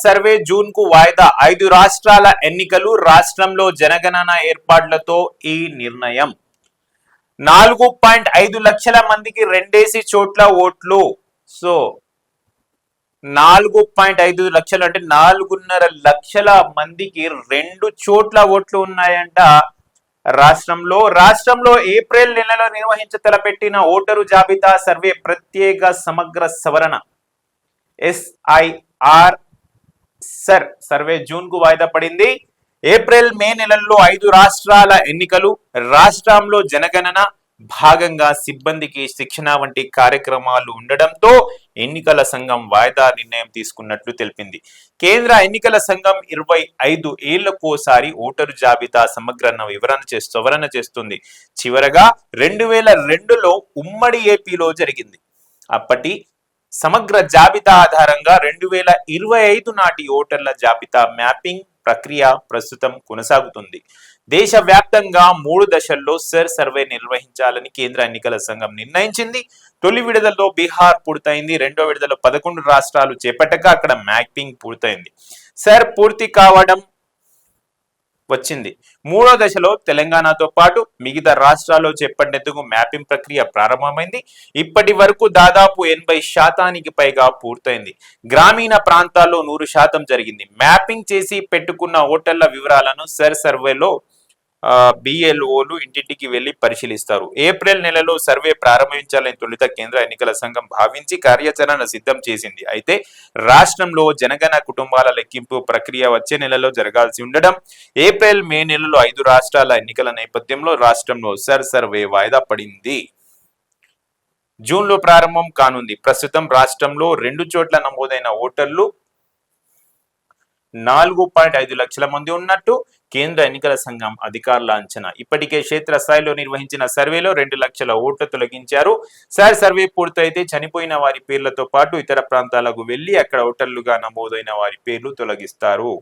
Survey June కు వాయిదా 5 రాష్ట్రాల ఎన్నికలు రాష్ట్రంలో జనగణన ఏర్పాట్లతో ఈ నిర్ణయం 4.5 లక్షల మందికి రెండేసి చోట్ల ఓట్లు సో 4.5 లక్షలు అంటే 4.5 లక్షల మందికి 2 చోట్ల ఓట్లు ఉన్నాయంట రాష్ట్రంలో ఏప్రిల్ నెలలో నిర్వహించ తలపెట్టిన ఓటరు జాబితా సర్వే ప్రత్యేక సమగ్ర సవరణ SIR సర్వే జూన్ కు వాయిదా పడింది. ఏప్రిల్ మే నెలల్లో 5 రాష్ట్రాల ఎన్నికలు రాష్ట్రంలో జనగణన భాగంగా సిబ్బందికి శిక్షణ వంటి కార్యక్రమాలు ఉండడంతో ఎన్నికల సంఘం వాయిదా నిర్ణయం తీసుకున్నట్లు తెలిపింది. కేంద్ర ఎన్నికల సంఘం 25 ఏళ్లకోసారి ఓటరు జాబితా సమగ్ర సవరణ చేస్తుంది. చివరగా 2002లో ఉమ్మడి ఏపీలో జరిగింది. అప్పటి సమగ్ర జాబితా ఆధారంగా 2025 నాటి ఓటర్ల జాబితా మ్యాపింగ్ ప్రక్రియ ప్రస్తుతం కొనసాగుతుంది. దేశవ్యాప్తంగా 3 దశల్లో సర్వే నిర్వహించాలని కేంద్ర ఎన్నికల సంఘం నిర్ణయించింది. తొలి విడతలో బీహార్ పూర్తయింది. రెండో విడతలో 11 రాష్ట్రాలు చేపట్టగా అక్కడ మ్యాపింగ్ పూర్తయింది. పూర్తి కావడం వచ్చింది. మూడో దశలో తెలంగాణతో పాటు మిగతా రాష్ట్రాల్లో చేపట్టేందుకు మ్యాపింగ్ ప్రక్రియ ప్రారంభమైంది. ఇప్పటి వరకు దాదాపు 80% పైగా పూర్తయింది. గ్రామీణ ప్రాంతాల్లో 100% జరిగింది. మ్యాపింగ్ చేసి పెట్టుకున్న ఓటర్ల వివరాలను సర్వేలో BLOలు ఇంటింటికి వెళ్లి పరిశీలిస్తారు. ఏప్రిల్ నెలలో సర్వే ప్రారంభించాలని తొలుత కేంద్ర ఎన్నికల సంఘం భావించి కార్యాచరణ సిద్ధం చేసింది. అయితే రాష్ట్రంలో జనగణన కుటుంబాల లెక్కింపు ప్రక్రియ వచ్చే నెలలో జరగాల్సి ఉండడం, ఏప్రిల్ మే నెలలో 5 రాష్ట్రాల ఎన్నికల నేపథ్యంలో రాష్ట్రంలో సర్వే వాయిదా పడింది. జూన్ లో ప్రారంభం కానుంది. ప్రస్తుతం రాష్ట్రంలో 2 చోట్ల నమోదైన ఓటర్లు 4.5 లక్షల మంది ఉన్నట్టు కేంద్ర ఎన్నికల సంఘం అధికారుల అంచనా. ఇప్పటికే క్షేత్రస్థాయిలో నిర్వహించిన సర్వేలో 2 లక్షల ఓట్లు తొలగించారు. సర్వే పూర్తయితే చనిపోయిన వారి పేర్లతో పాటు ఇతర ప్రాంతాలకు వెళ్లి అక్కడ ఓటర్లుగా నమోదైన వారి పేర్లు తొలగిస్తారు.